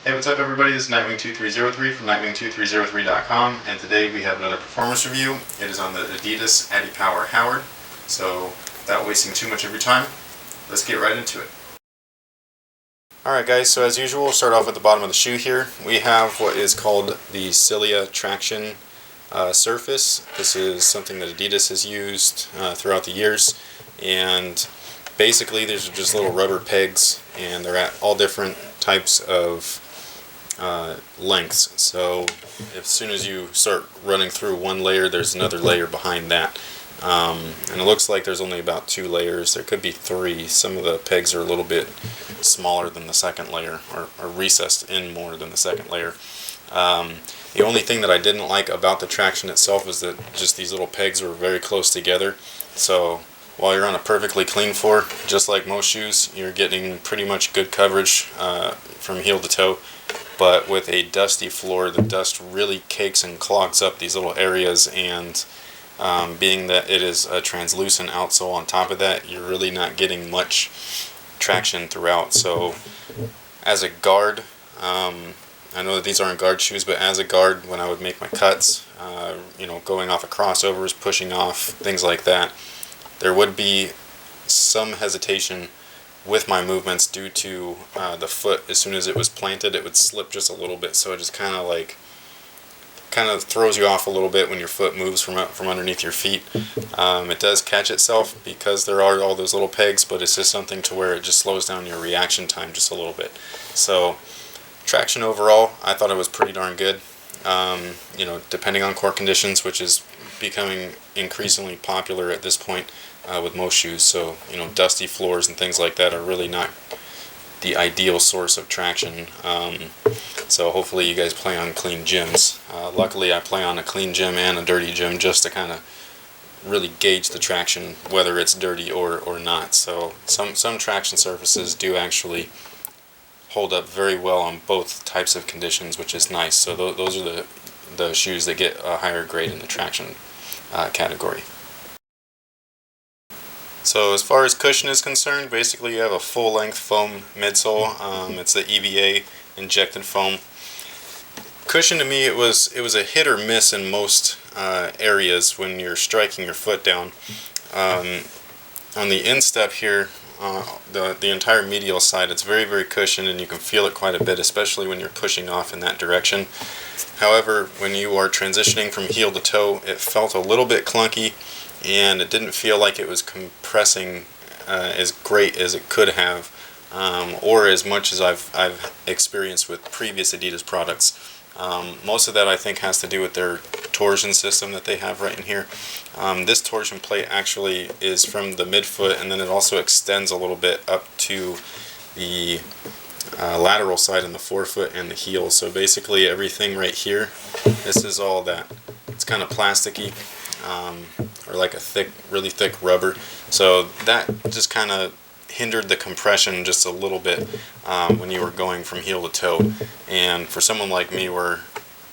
Hey, what's up everybody? This is Nightwing2303 from Nightwing2303.com, and today we have another performance review. It is on the adidas adiPower Howard. So, without wasting too much of your time, let's get right into it. Alright guys, so as usual, we'll start off at the bottom of the shoe here. We have what is called the Cilia traction surface. This is something that Adidas has used throughout the years, and basically these are just little rubber pegs, and they're at all different types of lengths. So as soon as you start running through one layer, there's another layer behind that. And it looks like there's only about 2 layers. There could be 3. Some of the pegs are a little bit smaller than the second layer, or recessed in more than the second layer. The only thing that I didn't like about the traction itself is that just these little pegs were very close together. So while you're on a perfectly clean floor, just like most shoes, you're getting pretty much good coverage from heel to toe. But with a dusty floor, the dust really cakes and clogs up these little areas, and being that it is a translucent outsole on top of that, you're really not getting much traction throughout. So as a guard, I know that these aren't guard shoes, but as a guard, when I would make my cuts, going off of crossovers, pushing off, things like that, there would be some hesitation with my movements due to the foot. As soon as it was planted, it would slip just a little bit, so it just kind of throws you off a little bit when your foot moves from underneath your feet. It does catch itself because there are all those little pegs, but it's just something to where it just slows down your reaction time just a little bit. So traction overall, I thought it was pretty darn good. Depending on court conditions, which is becoming increasingly popular at this point with most shoes. So, dusty floors and things like that are really not the ideal source of traction. So hopefully you guys play on clean gyms. Luckily I play on a clean gym and a dirty gym just to kind of really gauge the traction, whether it's dirty or not. So some traction surfaces do actually hold up very well on both types of conditions, which is nice. So those are the shoes that get a higher grade in the traction category. So as far as cushion is concerned, basically you have a full-length foam midsole. It's the EVA injected foam. Cushion, to me, it was a hit or miss in most areas when you're striking your foot down. On the instep here, the entire medial side, it's very, very cushioned, and you can feel it quite a bit, especially when you're pushing off in that direction. However, when you are transitioning from heel to toe, it felt a little bit clunky, and it didn't feel like it was compressing as great as it could have, or as much as I've experienced with previous Adidas products. Most of that, I think, has to do with their torsion system that they have right in here. This torsion plate actually is from the midfoot, and then it also extends a little bit up to the lateral side in the forefoot and the heel. So basically everything right here, this is all that. It's kind of plasticky, or like a really thick rubber. So that just kind of hindered the compression just a little bit when you were going from heel to toe. And for someone like me, where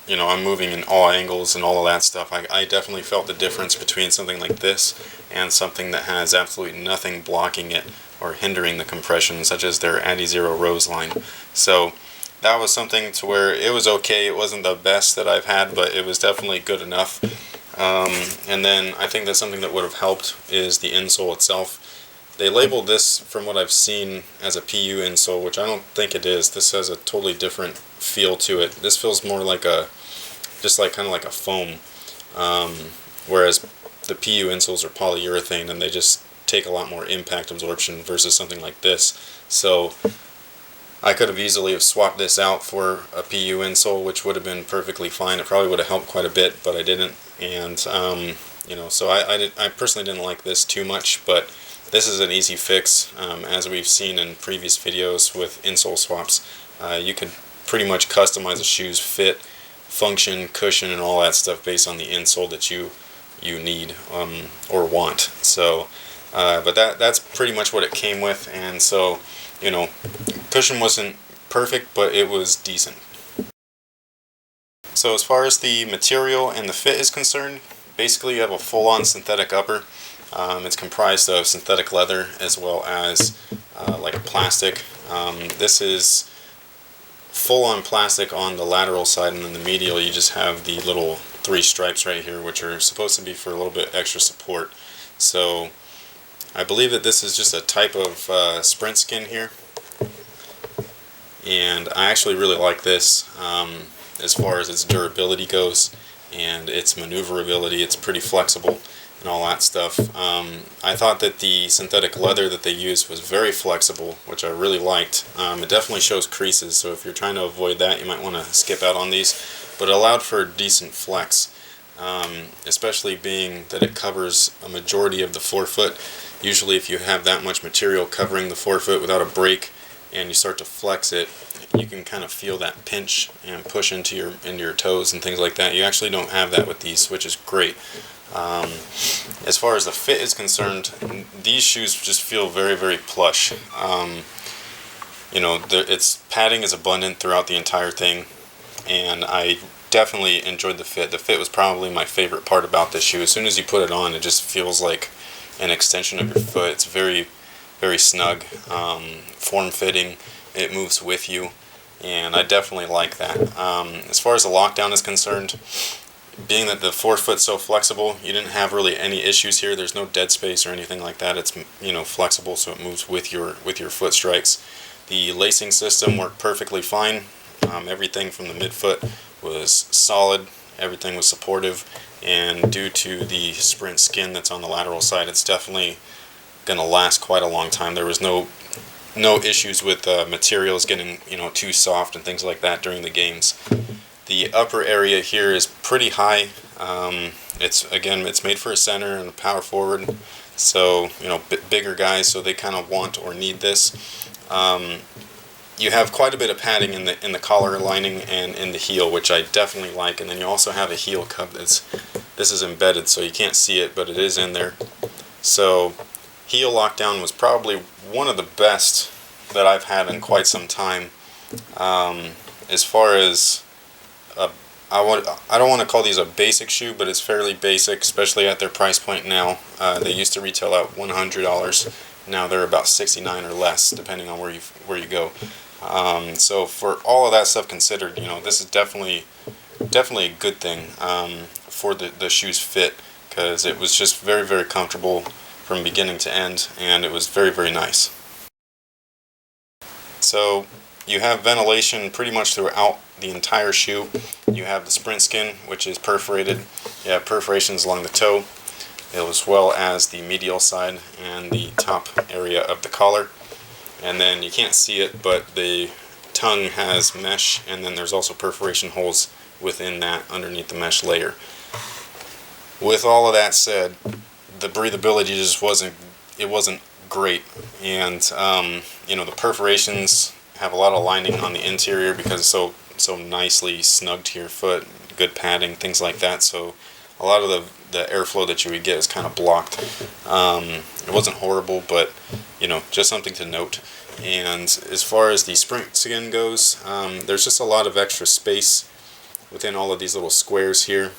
I'm moving in all angles and all of that stuff, I definitely felt the difference between something like this and something that has absolutely nothing blocking it or hindering the compression, such as their adizero Rose line. So that was something to where it was okay. It wasn't the best that I've had, but it was definitely good enough. And then I think that something that would have helped is the insole itself. They labeled this, from what I've seen, as a PU insole, which I don't think it is. This has a totally different feel to it. This feels more like kind of like a foam, whereas the PU insoles are polyurethane, and they just take a lot more impact absorption versus something like this. So I could have easily have swapped this out for a PU insole, which would have been perfectly fine. It probably would have helped quite a bit, but I didn't. And so I personally didn't like this too much, but this is an easy fix. As we've seen in previous videos with insole swaps, you can pretty much customize a shoe's fit, function, cushion, and all that stuff based on the insole that you need or want. So, but that's pretty much what it came with. And so, cushion wasn't perfect, but it was decent. So as far as the material and the fit is concerned, basically you have a full-on synthetic upper. It's comprised of synthetic leather as well as like a plastic. This is full-on plastic on the lateral side, and then the medial you just have the little 3 stripes right here, which are supposed to be for a little bit extra support. So I believe that this is just a type of sprint skin here, and I actually really like this as far as its durability goes and its maneuverability. It's pretty flexible and all that stuff. I thought that the synthetic leather that they used was very flexible, which I really liked. It definitely shows creases, so if you're trying to avoid that, you might want to skip out on these, but it allowed for a decent flex, especially being that it covers a majority of the forefoot. Usually if you have that much material covering the forefoot without a break and you start to flex it, you can kind of feel that pinch and push into your toes and things like that. You actually don't have that with these, which is great. As far as the fit is concerned, these shoes just feel very, very plush. You know, its padding is abundant throughout the entire thing, and I definitely enjoyed the fit. The fit was probably my favorite part about this shoe. As soon as you put it on, it just feels like an extension of your foot. It's very, very snug, form-fitting. It moves with you, and I definitely like that. As far as the lockdown is concerned, being that the forefoot's so flexible, you didn't have really any issues here. There's no dead space or anything like that. It's, you know, flexible, so it moves with your foot strikes. The lacing system worked perfectly fine. Everything from the midfoot was solid. Everything was supportive, and due to the sprint skin that's on the lateral side, it's definitely going to last quite a long time. There was no issues with materials getting, you know, too soft and things like that during the games. The upper area here is pretty high. It's made for a center and a power forward, so, you know, bigger guys, so they kind of want or need this. You have quite a bit of padding in the collar lining and in the heel, which I definitely like. And then you also have a heel cup this is embedded, so you can't see it, but it is in there. So heel lockdown was probably one of the best that I've had in quite some time. As far as I don't want to call these a basic shoe, but it's fairly basic, especially at their price point now. They used to retail at $100. Now they're about $69 or less, depending on where you go. So for all of that stuff considered, you know, this is definitely a good thing for the shoe's fit, because it was just very, very comfortable from beginning to end, and it was very, very nice. So you have ventilation pretty much throughout the entire shoe. You have the sprint skin, which is perforated. You have perforations along the toe, as well as the medial side and the top area of the collar. And then you can't see it, but the tongue has mesh, and then there's also perforation holes within that underneath the mesh layer. With all of that said, the breathability just wasn't great, and you know, the perforations have a lot of lining on the interior because it's so nicely snug to your foot, good padding, things like that. So a lot of the airflow that you would get is kind of blocked. It wasn't horrible, but, you know, just something to note. And as far as the sprint skin goes, there's just a lot of extra space within all of these little squares here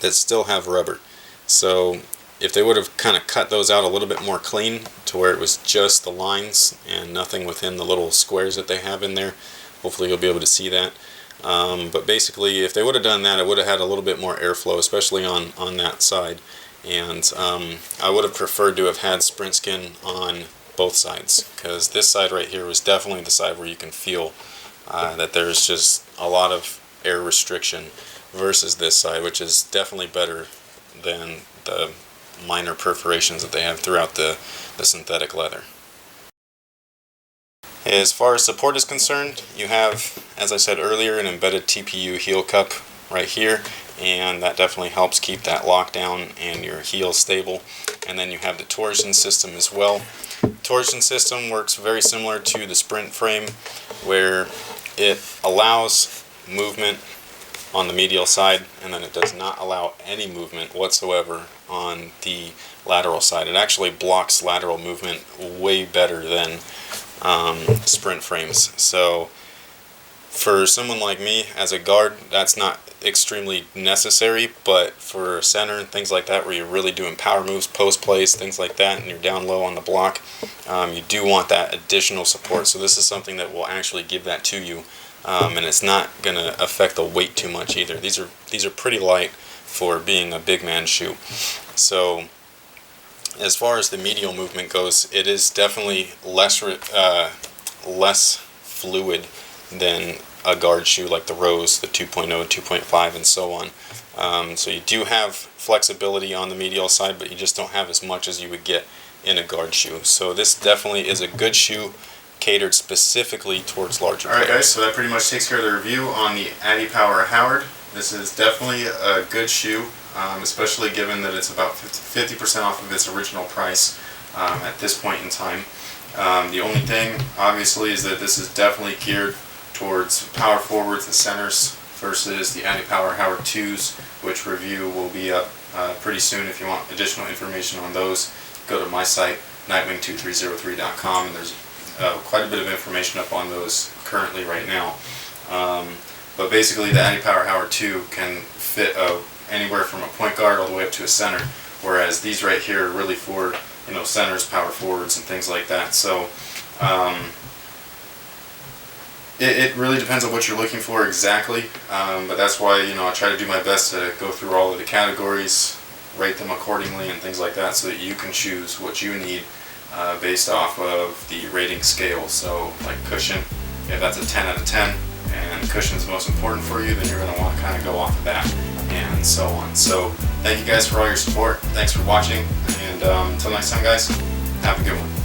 that still have rubber. So if they would have kind of cut those out a little bit more clean to where it was just the lines and nothing within the little squares that they have in there, hopefully you'll be able to see that. But basically, if they would have done that, it would have had a little bit more airflow, especially on that side. And I would have preferred to have had sprint skin on both sides, because this side right here was definitely the side where you can feel that there's just a lot of air restriction, versus this side, which is definitely better than the minor perforations that they have throughout the synthetic leather. As far as support is concerned, you have, as I said earlier, an embedded TPU heel cup right here, and that definitely helps keep that lockdown and your heel stable. And then you have the torsion system as well. Torsion system works very similar to the sprint frame, where it allows movement on the medial side, and then it does not allow any movement whatsoever on the lateral side. It actually blocks lateral movement way better than sprint frames. So for someone like me as a guard, extremely necessary, but for center and things like that, where you're really doing power moves, post plays, things like that, and you're down low on the block, you do want that additional support. So this is something that will actually give that to you, and it's not going to affect the weight too much either. These are pretty light for being a big man shoe. So as far as the medial movement goes, it is definitely less fluid than a guard shoe like the Rose, the 2.0, 2.5, and so on. So you do have flexibility on the medial side, but you just don't have as much as you would get in a guard shoe. So this definitely is a good shoe catered specifically towards larger players. Alright guys, so that pretty much takes care of the review on the adiPower Howard. This is definitely a good shoe, especially given that it's about 50% off of its original price at this point in time. The only thing, obviously, is that this is definitely geared towards power forwards and centers versus the adiPower Howard 2s, which review will be up pretty soon. If you want additional information on those, go to my site, nightwing2303.com, and there's quite a bit of information up on those currently right now. But basically, the adiPower Howard 2 can fit anywhere from a point guard all the way up to a center, whereas these right here are really for centers, power forwards, and things like that. So it really depends on what you're looking for exactly, but that's why I try to do my best to go through all of the categories, rate them accordingly, and things like that, so that you can choose what you need based off of the rating scale. So like cushion, if that's a 10 out of 10 and cushion's most important for you, then you're going to want to kind of go off of that, and so on. So thank you guys for all your support. Thanks for watching, and until next time guys, have a good one.